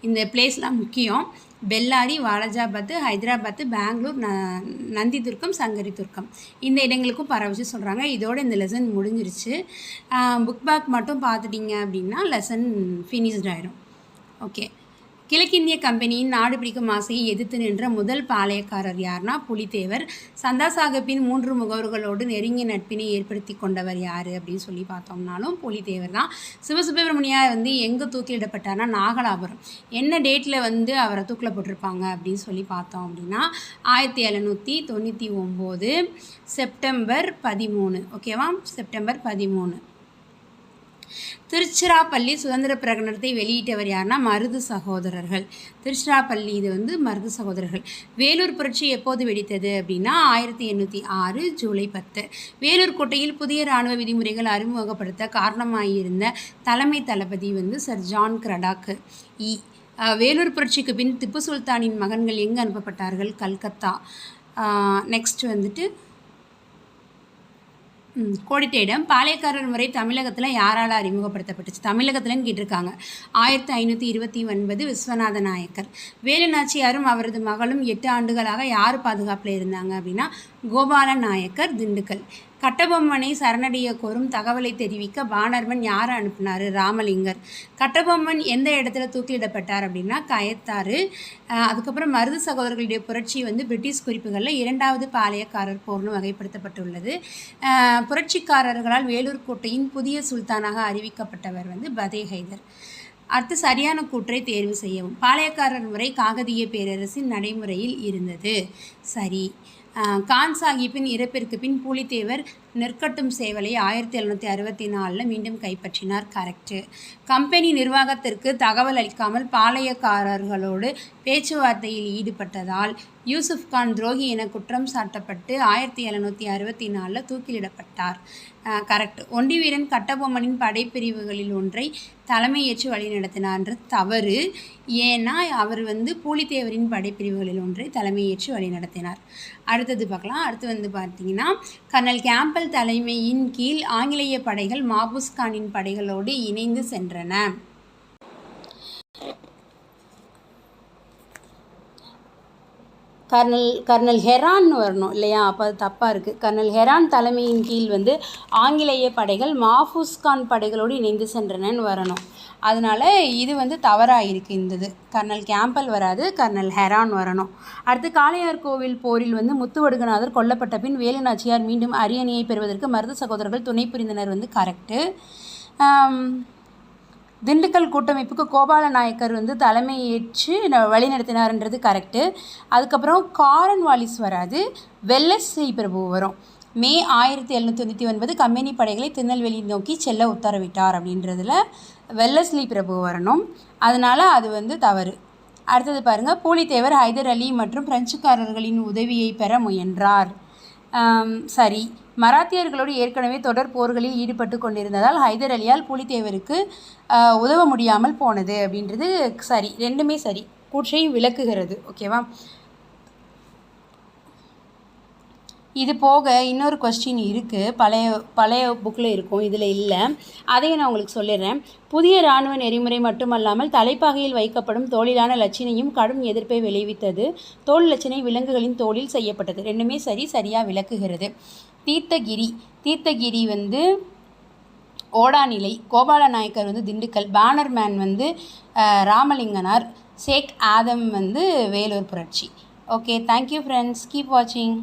இந்த பிளேஸ்லாம் முக்கியம். பெல்லாரி, வாலஜாபாத்து, ஹைதராபாத்து, பெங்களூர், நந்திதுர்க்கம், சங்கரி துர்க்கம் இந்த இடங்களுக்கும் பரவச்சு சொல்கிறாங்க. இதோடு இந்த லெசன் முடிஞ்சிருச்சு. புக் பேக் மட்டும் பார்த்துட்டிங்க அப்படின்னா லெசன் ஃபினிஷ்ட் ஆயிரும். ஓகே. கிழக்கிந்திய கம்பெனியின் நாடு பிடிக்கும் ஆசையை எதிர்த்து நின்ற முதல் பாளையக்காரர் யார்னா புலித்தேவர். சந்தா சாஹிப்பின் 3 முகவர்களோடு நெருங்கிய நட்பினை ஏற்படுத்தி கொண்டவர் யார் அப்படின்னு சொல்லி பார்த்தோம்னாலும் புலித்தேவர் தான். சிவசுப்பிரமணியா வந்து எங்கே தூக்கிலிடப்பட்டார்னா நாகலாபுரம். என்ன டேட்டில் வந்து அவரை தூக்கில் போட்டிருப்பாங்க அப்படின்னு சொல்லி பார்த்தோம் அப்படின்னா 1799 செப்டம்பர் 13. ஓகேவா? செப்டம்பர் 13. திருச்சிராப்பள்ளி சுதந்திர பிரகடனத்தை வெளியிட்டவர் யாருன்னா மருது சகோதரர்கள். திருச்சிராப்பள்ளி இது வந்து மருது சகோதரர்கள். வேலூர் புரட்சி எப்போது வெடித்தது அப்படின்னா 1806 ஜூலை 10. வேலூர் கோட்டையில் புதிய இராணுவ விதிமுறைகள் அறிமுகப்படுத்த காரணமாயிருந்த தலைமை தளபதி வந்து சர் ஜான் கிரடாக்கு. வேலூர் புரட்சிக்கு பின் திப்பு சுல்தானின் மகன்கள் எங்கே அனுப்பப்பட்டார்கள்? கல்கத்தா. நெக்ஸ்ட் வந்துட்டு கோடிட்டேடம். பாளையக்காரர் முறை தமிழகத்தில் யாரால் அறிமுகப்படுத்தப்பட்டுச்சு? தமிழகத்துலன்னு கேட்டிருக்காங்க. 1529 விஸ்வநாத நாயக்கர். வேலு நாச்சியாரும் அவரது மகளும் 8 ஆண்டுகளாக யார் பாதுகாப்பில் இருந்தாங்க அப்படின்னா கோபால நாயக்கர், திண்டுக்கல். கட்டபொம்மனை சரணடைய கோரும் தகவலை தெரிவிக்க பாணர்மன் யாரை அனுப்பினார்? ராமலிங்கர். கட்டபொம்மன் எந்த இடத்துல தூக்கிலிடப்பட்டார் அப்படின்னா கயத்தாறு. அதுக்கப்புறம் மருது சகோதரர்களுடைய புரட்சி வந்து பிரிட்டிஷ் குறிப்புகளில் 2வது பாளையக்காரர் போர்னு வகைப்படுத்தப்பட்டுள்ளது. புரட்சிக்காரர்களால் வேலூர் கோட்டையின் புதிய சுல்தானாக அறிவிக்கப்பட்டவர் வந்து பதே ஹைதர். அடுத்து சரியான கூற்றை தேர்வு செய்யவும். பாளையக்காரர் முறை காகதிய பேரரசின் நடைமுறையில் இருந்தது. சரி. கான் சாஹிப்பின் இறப்பிற்கு பின் பூலித்தேவர் நெற்கட்டும் சேவலை 1764 மீண்டும் கைப்பற்றினார். கரெக்டு. கம்பெனி நிர்வாகத்திற்கு தகவல் அளிக்காமல் பாளையக்காரர்களோடு பேச்சுவார்த்தையில் ஈடுபட்டதால் யூசுப் கான் துரோகி என குற்றம் சாட்டப்பட்டு 1764 தூக்கிலிடப்பட்டார். கரெக்ட். ஒண்டி வீரன் கட்டபொம்மனின் படைப்பிரிவுகளில் ஒன்றை தலைமையேற்று வழிநடத்தினார்ன்றது தவறு. ஏன்னா அவர் பூலித்தேவரின் படைப்பிரிவுகளில் ஒன்றை தலைமையேற்று வழிநடத்தினார். அடுத்தது பார்க்கலாம். அடுத்து பார்த்தீங்கன்னா கர்னல் கேம்பல் தலைமையின் கீழ் ஆங்கிலேய படைகள் மாபூஸ் கானின் படைகளோடு இணைந்து சென்றன. கர்னல் ஹெரான் வரணும் இல்லையா? அப்போ அது தப்பாக இருக்குது. கர்னல் ஹெரான் தலைமையின் கீழ் ஆங்கிலேய படைகள் மாபூஸ் கான் படைகளோடு இணைந்து சென்றனன்னு வரணும். அதனால் இது தவறாக இருக்குது. இந்த கர்னல் கேம்பல் வராது, கர்னல் ஹெரான் வரணும். அடுத்து காளையார் கோவில் போரில் முத்துவடுகநாதர் கொல்லப்பட்ட பின் வேலு நாச்சியார் மீண்டும் அரியணையை பெறுவதற்கு மருது சகோதரர்கள் துணை புரிந்தனர். கரெக்டு. திண்டுக்கல் கூட்டமைப்புக்கு கோபால நாயக்கர் தலைமையேற்று வழிநடத்தினார்ன்றது கரெக்டு. அதுக்கப்புறம் காரன்வாலிஸ் வராது, வெல்லஸ்லி பிரபு வரும். மே 1799 கம்பெனி படைகளை திருநெல்வேலி நோக்கி செல்ல உத்தரவிட்டார் அப்படின்றதுல வெல்லஸ்லி பிரபு வரணும். அதனால் அது தவறு. அடுத்தது பாருங்கள். பூலித்தேவர் ஹைதர் அலி மற்றும் பிரெஞ்சுக்காரர்களின் உதவியை பெற முயன்றார். சரி. மராத்தியர்களோடு ஏற்கனவே தொடர் போர்களில் ஈடுபட்டு கொண்டிருந்ததால் ஹைதர் அலியால் பூலித்தேவருக்கு உதவ முடியாமல் போனது அப்படின்றது சரி. ரெண்டுமே சரி. கூற்றை விளக்குகிறது. ஓகேவா? இது போக இன்னொரு கொஸ்டின் இருக்குது. பழைய புக்கில் இருக்கும், இதில் இல்லை. அதையும் நான் உங்களுக்கு சொல்லிடுறேன். புதிய இராணுவ நெறிமுறை மட்டுமல்லாமல் தலைப்பாகையில் வைக்கப்படும் தோலிலான லட்சணையும் கடும் எதிர்ப்பை விளைவித்தது. தோல் லட்சணை விலங்குகளின் தோலில் செய்யப்பட்டது. ரெண்டுமே சரி. சரியாக விளக்குகிறது. தீர்த்தகிரி ஓடாநிலை, கோபால நாயக்கர் திண்டுக்கல், பேனர்மேன் ராமலிங்கனார், ஷேக் ஆதம் வேலூர் புரட்சி. Okay, thank you friends. கீப் வாட்சிங்.